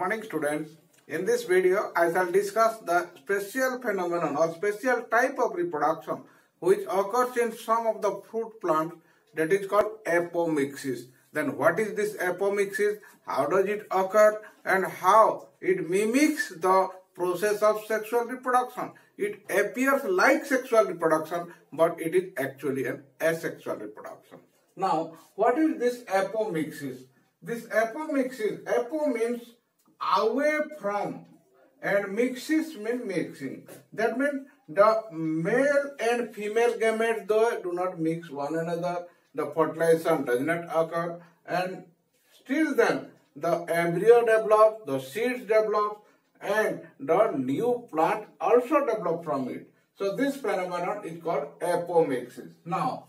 morning students. In this video I shall discuss the special phenomenon or special type of reproduction which occurs in some of the fruit plants, that is called apomixis. Then what is this apomixis, how does it occur, and how it mimics the process of sexual reproduction. It appears like sexual reproduction but it is actually an asexual reproduction. Now what is this apomixis? This apomixis, apo means away from and mixis means mixing. That means the male and female gametes do not mix one another, the fertilization does not occur, and still then the embryo develops, the seeds develop, and the new plant also develops from it. So this phenomenon is called apomixis. Now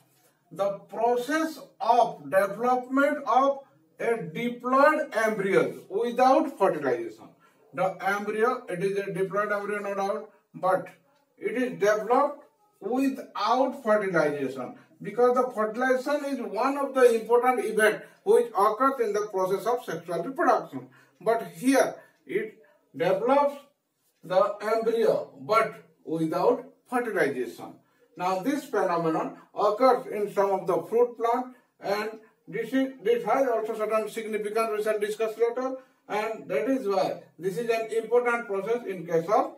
the process of development of a diploid embryo without fertilization. The embryo, it is a diploid embryo no doubt, but it is developed without fertilization because the fertilization is one of the important events which occurs in the process of sexual reproduction. But here it develops the embryo but without fertilization. Now this phenomenon occurs in some of the fruit plants, and this has also certain significance we shall discuss later, and that is why this is an important process in case of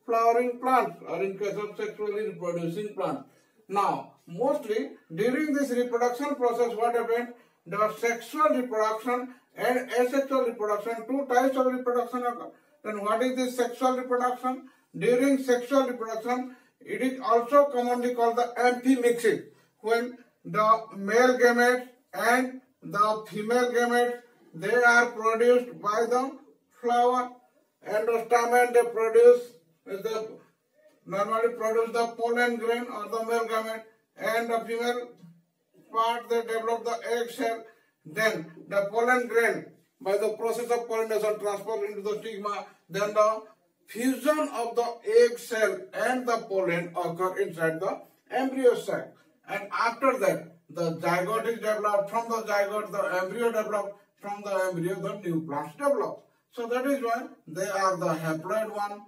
flowering plants or in case of sexually reproducing plants. Now mostly during this reproduction process what happens, the sexual reproduction and asexual reproduction, two types of reproduction occur. Then what is this sexual reproduction? During sexual reproduction it is also commonly called the amphimixis, when the male gametes and the female gametes, they are produced by the flower. Endostamen, they normally produce the pollen grain or the male gamete, and the female part they develop the egg cell. Then the pollen grain, by the process of pollination, transfer into the stigma. Then the fusion of the egg cell and the pollen occur inside the embryo sac, and after that the zygote is developed. From the zygote the embryo develops. From the embryo the new plants develop. So that is why they are the haploid one,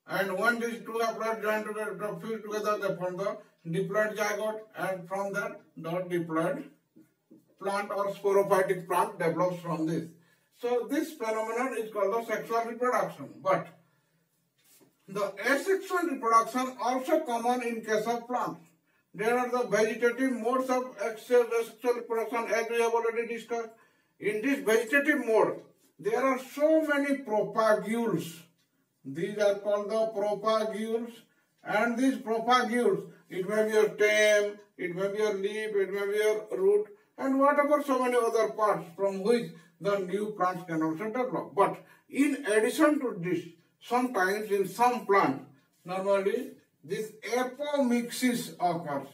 and when these two haploids join together, fuse together, they form the diploid zygote, and from that the diploid plant or sporophytic plant develops from this. So this phenomenon is called the sexual reproduction. But the asexual reproduction also common in case of plants. There are the vegetative modes of asexual reproduction, as we have already discussed. In this vegetative mode, there are so many propagules. These are called the propagules, and these propagules, it may be your stem, it may be your leaf, it may be your root, and whatever so many other parts from which the new plants can also develop. But in addition to this, sometimes in some plants, normally this apomixis occurs.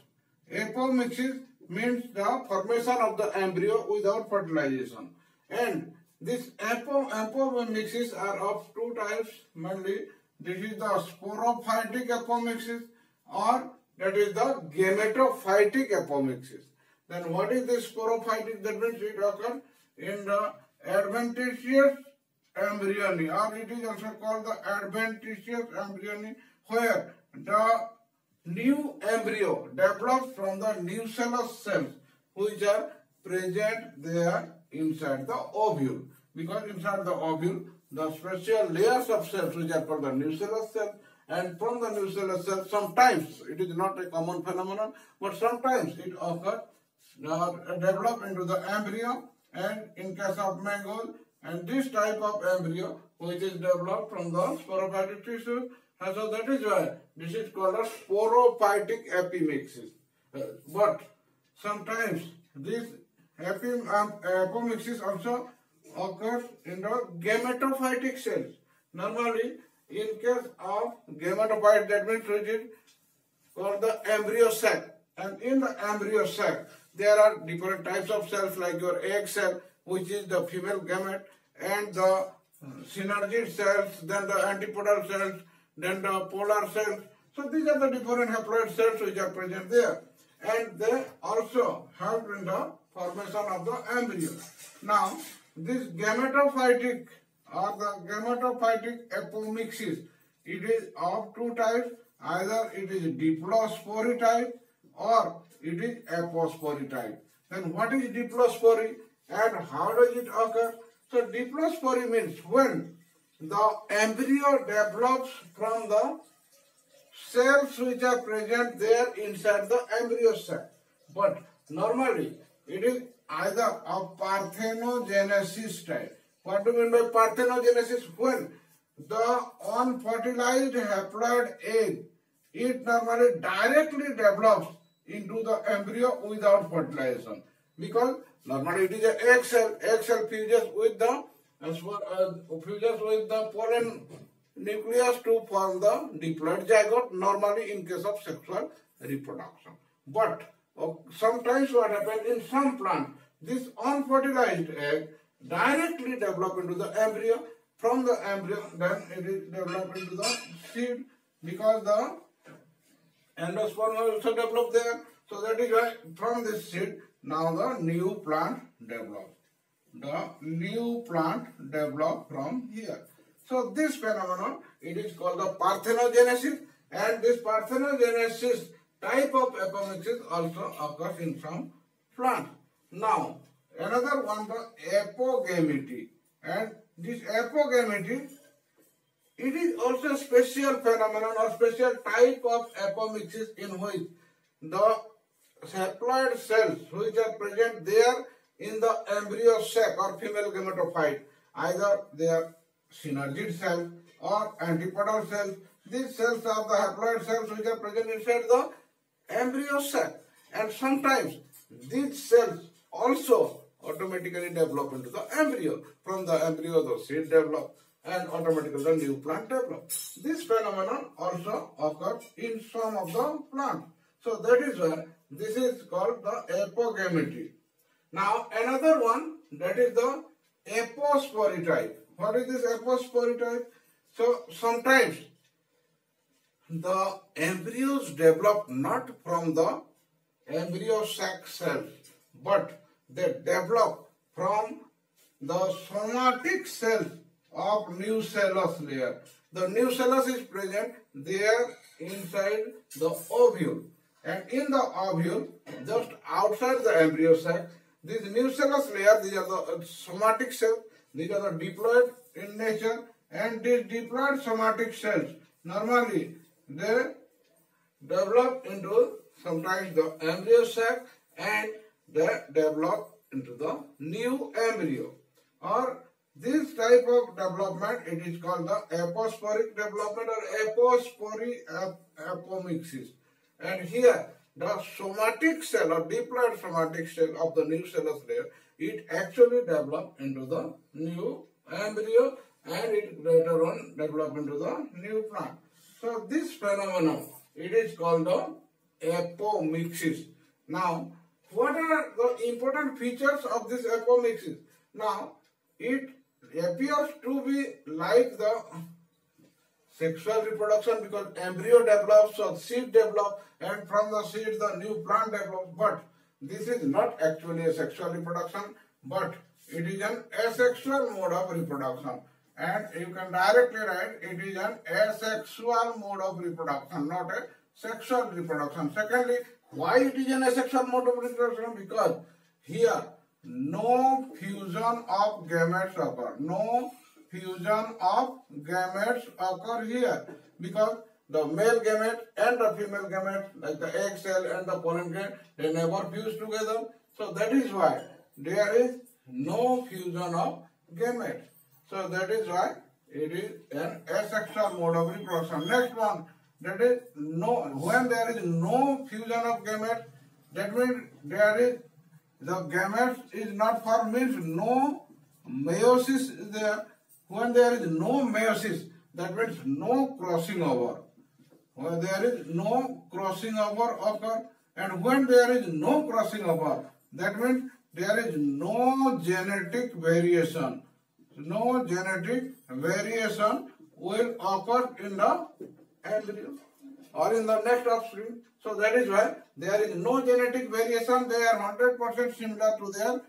Apomixis means the formation of the embryo without fertilization. And this apomixis are of two types mainly. This is the sporophytic apomixis, or that is the gametophytic apomixis. Then what is this sporophytic? That means it occurs in the adventitious embryony, or it is also called the adventitious embryony, where the new embryo develops from the nucellus cells which are present there inside the ovule. Because inside the ovule, the special layers of cells which are called the nucellus cells, and from the nucellus cells, sometimes it is not a common phenomenon, but sometimes it occurs, develop into the embryo, and in case of mango, and this type of embryo which is developed from the sporophytic tissue. And so that is why this is called a sporophytic apomixis. But sometimes this apomixis also occurs in the gametophytic cells. Normally, in case of gametophyte, that means which is called the embryo sac. And in the embryo sac, there are different types of cells like your egg cell, which is the female gamete, and the synergid cells, then the antipodal cells, then the polar cells. So these are the different haploid cells which are present there, and they also help in the formation of the embryo. Now this gametophytic or the gametophytic apomixis. It is of two types. Either it is diplospory type or it is apospory type. Then what is diplospory and how does it occur? So diplospory means when the embryo develops from the cells which are present there inside the embryo sac. But normally it is either of parthenogenesis type. What do you mean by parthenogenesis? When the unfertilized haploid egg, it normally directly develops into the embryo without fertilization. Because normally it is an egg cell. Egg cell fuses with the pollen nucleus to form the diploid zygote, normally in case of sexual reproduction. But sometimes what happens in some plants, this unfertilized egg directly develop into the embryo. From the embryo, then it is developed into the seed because the endosperm also developed there. So that is why from this seed, now the new plant develops. The new plant develops from here. So this phenomenon, it is called the parthenogenesis, and this parthenogenesis type of apomixis also occurs in some plants. Now, another one, the apogamity. And this apogamity, it is also a special phenomenon or special type of apomixis in which the haploid cells which are present there in the embryo sac or female gametophyte, either they are synergid cells or antipodal cells. These cells are the haploid cells which are present inside the embryo sac, and sometimes these cells also automatically develop into the embryo. From the embryo the seed develop and automatically the new plant develops. This phenomenon also occurs in some of the plants. So that is why this is called the apogamity. Now another one, that is the apospory type. What is this apospory type? So sometimes the embryos develop not from the embryo sac cells, but they develop from the somatic cells of nucellus layer. The nucellus is present there inside the ovule, and in the ovule, just outside the embryo sac, this nucellus layer, these are the somatic cells, these are the diploid in nature, and these diploid somatic cells, normally they develop into sometimes the embryo sac and they develop into the new embryo. Or this type of development, it is called the aposporic development or apospory apomixis. And here the somatic cell or diploid somatic cell of the nucellus layer, it actually develops into the new embryo and it later on develops into the new plant. So this phenomenon, it is called the apomixis. Now, what are the important features of this apomixis? Now, it appears to be like the sexual reproduction because embryo develops or seed develops, and from the seed the new plant develops. But this is not actually a sexual reproduction, but it is an asexual mode of reproduction. And you can directly write it is an asexual mode of reproduction, not a sexual reproduction. Secondly, why it is an asexual mode of reproduction? Because here no fusion of gametes occur. No fusion of gametes occur here because the male gamete and the female gamete, like the egg cell and the pollen grain, they never fuse together. So that is why there is no fusion of gametes. So that is why it is an asexual mode of reproduction. Next one, that is when there is no fusion of gametes, that means there is the gametes is not formed, means no meiosis is there. When there is no meiosis, that means no crossing over. When there is no crossing over occur, and when there is no crossing over, that means there is no genetic variation. No genetic variation will occur in the embryo or in the next offspring. So that is why there is no genetic variation. They are 100% similar to their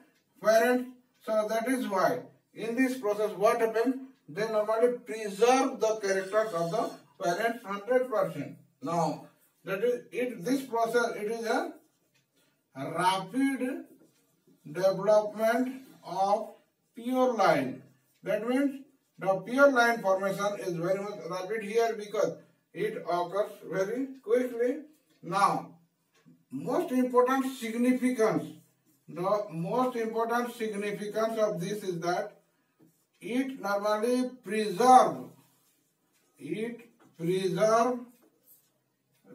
parents. So that is why in this process what happens? they normally preserve the characters of the parent 100%. Now, that is it. This process, it is a rapid development of pure line. That means the pure line formation is very much rapid here because it occurs very quickly. Now, most important significance of this is that it normally preserve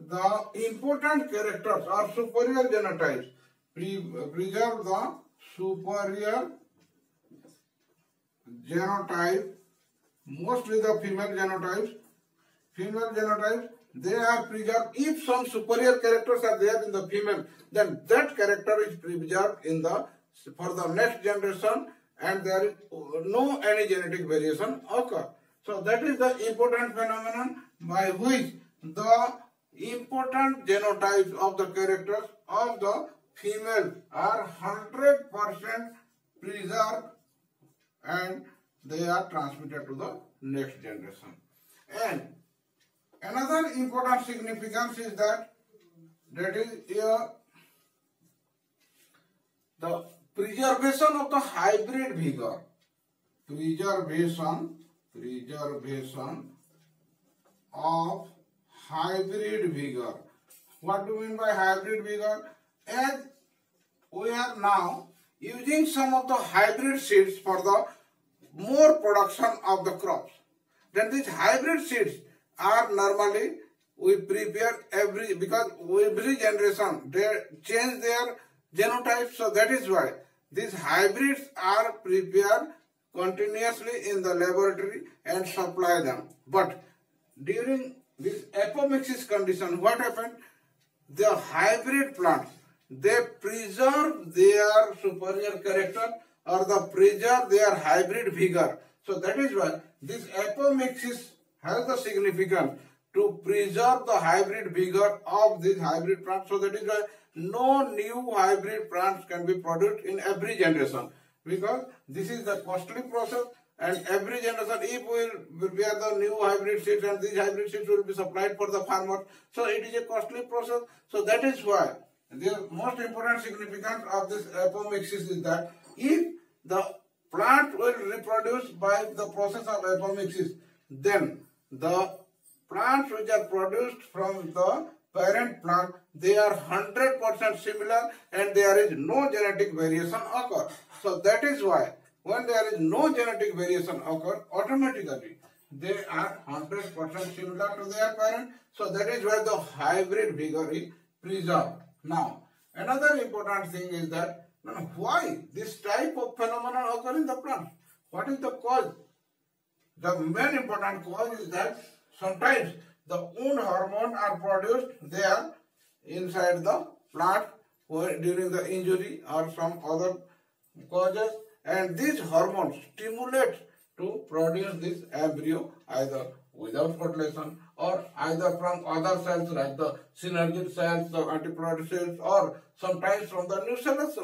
the important characters or superior genotypes. Preserve the superior genotype, mostly the female genotypes. They are preserved. If some superior characters are there in the female, then that character is preserved for the next generation, and there is no any genetic variation occur. So that is the important phenomenon by which the important genotypes of the characters of the female are 100% preserved, and they are transmitted to the next generation. And another important significance is that is the preservation of the hybrid vigor. Preservation of hybrid vigor. What do you mean by hybrid vigor? As we are now using some of the hybrid seeds for the more production of the crops, then these hybrid seeds are normally we prepare every generation they change their genotype. So that is why these hybrids are prepared continuously in the laboratory and supply them. But during this apomixis condition, what happened? The hybrid plants, they preserve their superior character or preserve their hybrid vigor. So that is why this apomixis has the significance to preserve the hybrid vigor of these hybrid plants. So that is why no new hybrid plants can be produced in every generation, because this is the costly process, and every generation, if we will prepare the new hybrid seeds and these hybrid seeds will be supplied for the farmers, so it is a costly process. So that is why the most important significance of this apomixis is that if the plant will reproduce by the process of apomixis, then the plants which are produced from the parent plant, they are 100% similar and there is no genetic variation occur. So that is why when there is no genetic variation occur, automatically they are 100% similar to their parent. So that is why the hybrid vigor is preserved. Now, another important thing is that why this type of phenomenon occur in the plant? What is the cause? The main important cause is that sometimes the wound hormone are produced there inside the plant during the injury or some other causes, and these hormones stimulate to produce this embryo either without fertilization or either from other cells like the synergic cells, the antiploidy cells, or sometimes from the nucellus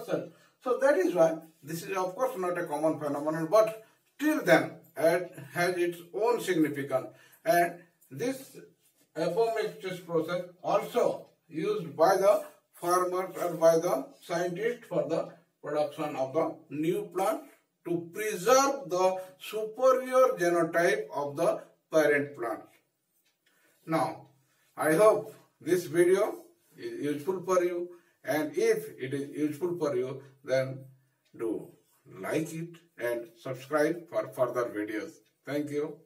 cells. So that is why this is of course not a common phenomenon, but till then it has its own significance. And this apomixis process also used by the farmers and by the scientists for the production of the new plant to preserve the superior genotype of the parent plant. Now, I hope this video is useful for you, and if it is useful for you, then do like it and subscribe for further videos. Thank you.